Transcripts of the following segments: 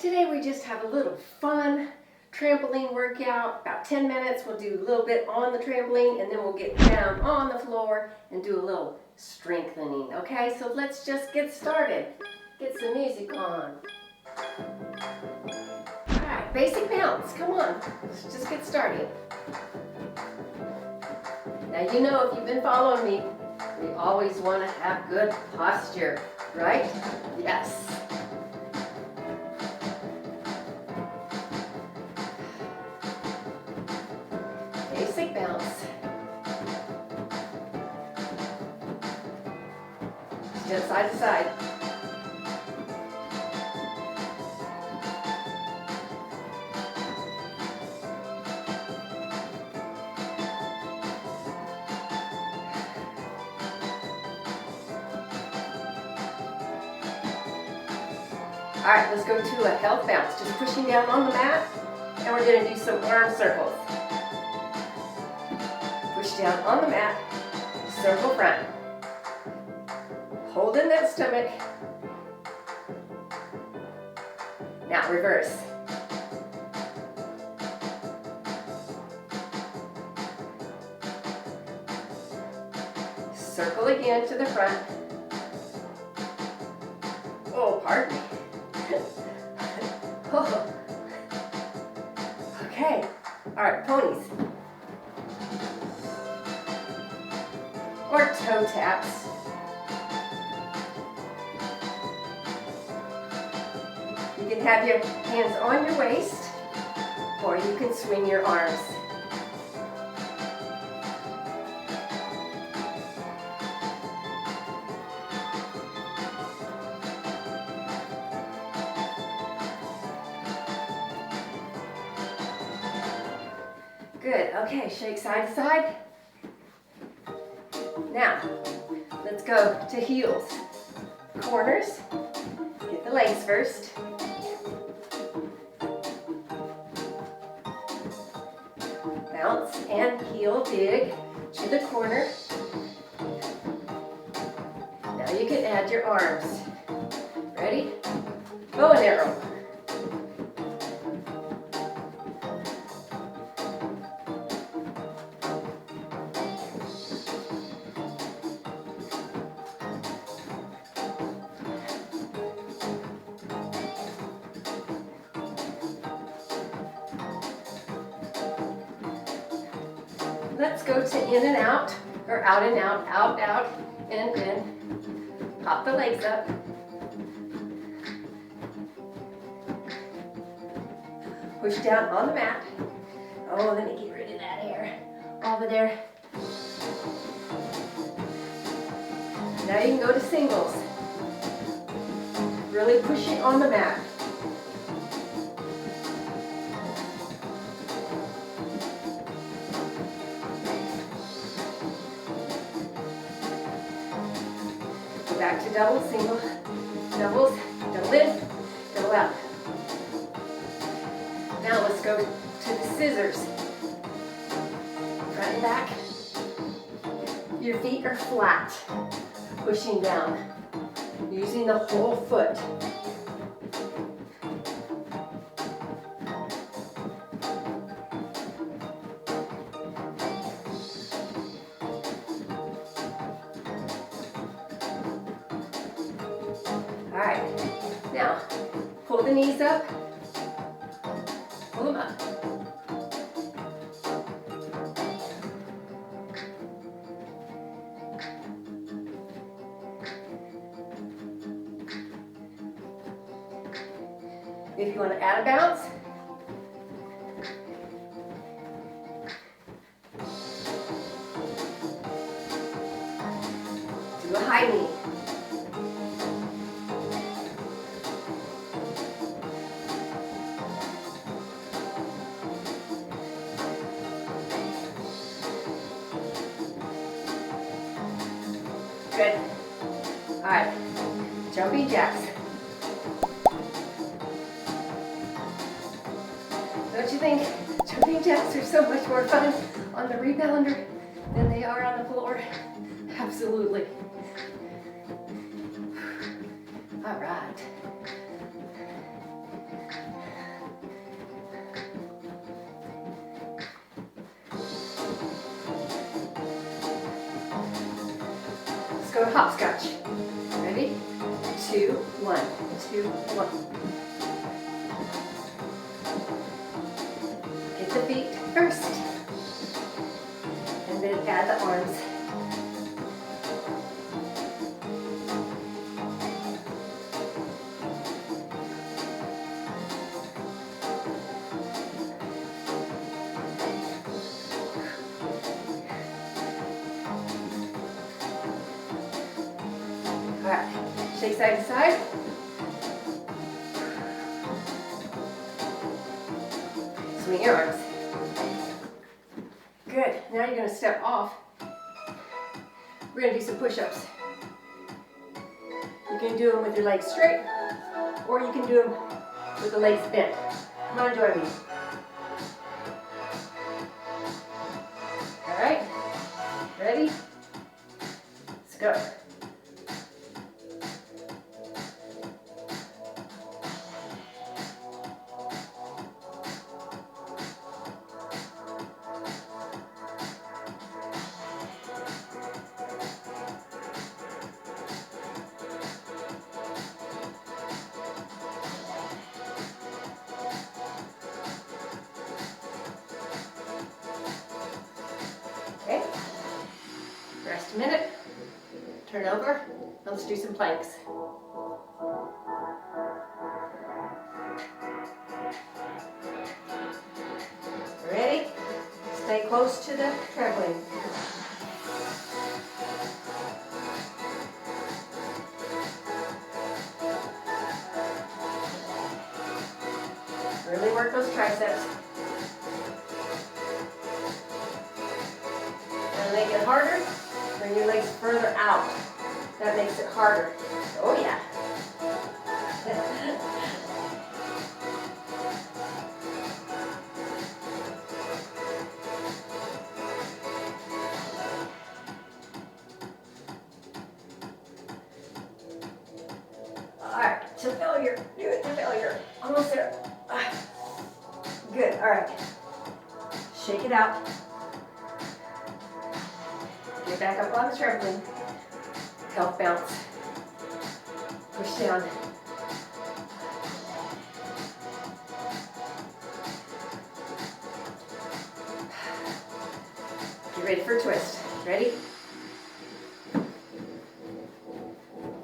Today we just have a little fun trampoline workout, about 10 minutes. We'll do a little bit on the trampoline and then we'll get down on the floor and do a little strengthening. Okay, so let's just get started. Get some music on. Alright, basic bounce, come on, let's just get started. Now you know, if you've been following me, we always want to have good posture, right? Yes. Basic bounce. Just side to side. All right, let's go to a health bounce. Just pushing down on the mat, and we're going to do some arm circles. Push down on the mat, circle front. Hold in that stomach. Now reverse. Circle again to the front. Oh, pardon me. Oh. Okay, all right, ponies. Or toe taps. You can have your hands on your waist, or you can swing your arms. Good, okay, shake side to side. Now, let's go to heels. Corners, get the legs first. Bounce and heel dig to the corner. Now you can add your arms. Ready? Bow and arrow. Let's go to in and out, or out and out, out, out, in. Pop the legs up. Push down on the mat. Oh, let me get rid of that air over there. Now you can go to singles. Really push it on the mat. Back to double, single, doubles, double in, double out. Now let's go to the scissors. Front and back. Your feet are flat, pushing down, using the whole foot. All right, now pull the knees up, pull them up. If you want to add a bounce, do a high knee. Good. All right, jumping jacks. Don't you think jumping jacks are so much more fun on the rebounder than they are on the floor? Absolutely. All right. go hopscotch. Ready? 2, 1, 2, 1. Get the feet first. And then add the arms. All right, shake side to side. Swing your arms. Good, now you're gonna step off. We're gonna do some push-ups. You can do them with your legs straight, or you can do them with the legs bent. Come on, join me. All right, ready? Let's go. Okay, rest a minute, turn over, let's do some planks. Ready? Stay close to the trampoline. Really work those triceps. Make it harder, bring your legs further out. That makes it harder. Oh yeah. All right, to failure. Do it to failure. Almost there. Good, all right. Shake it out. Get back up on the trampoline. Health bounce. Push down. Get ready for a twist. Ready?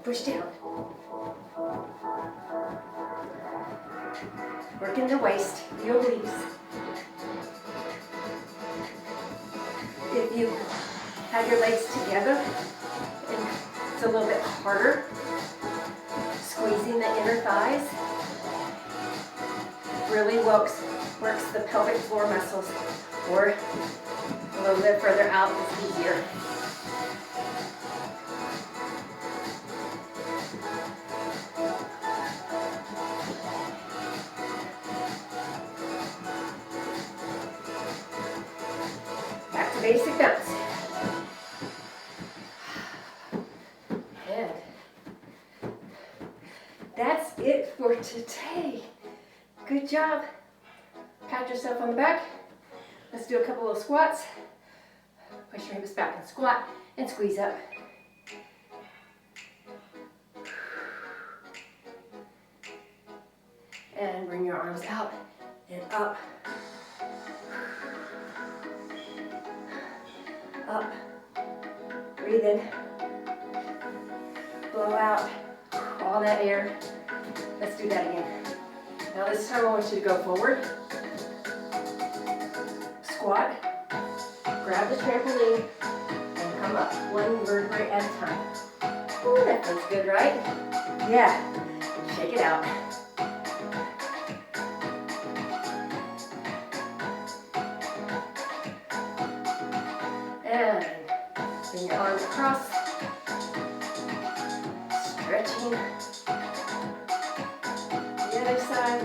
Push down. Working the waist, the obliques. If you have your legs together, and it's a little bit harder, squeezing the inner thighs really works the pelvic floor muscles, or a little bit further out is easier. Back to basic bounce. And that's it for today. Good job. Pat yourself on the back. Let's do a couple of squats. Push your hips back and squat and squeeze up. And bring your arms out and up. Up. Breathe in. Blow out all that air. Let's do that again. Now this time I want you to go forward. Squat. Grab the trampoline and come up. One vertebrae at a time. Ooh, that feels good, right? Yeah. Shake it out. And bring your arms across. Stretching. The other side.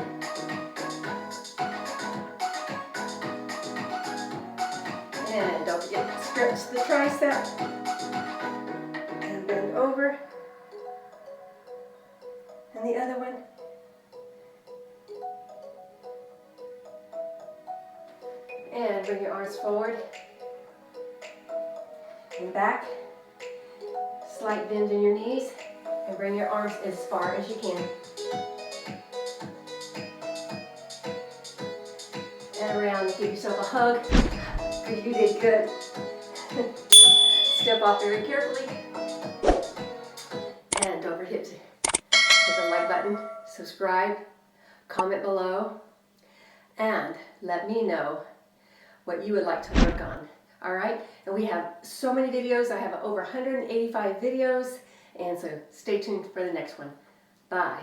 And don't forget to stretch the tricep. And bend over. And the other one. And bring your arms forward and back. Slight bend in your knees and bring your arms as far as you can. And around, give yourself a hug. You did good. Step off very carefully. And don't forget to hit the like button, subscribe, comment below, and let me know what you would like to work on. All right? And we have so many videos. I have over 185 videos. And so stay tuned for the next one. Bye.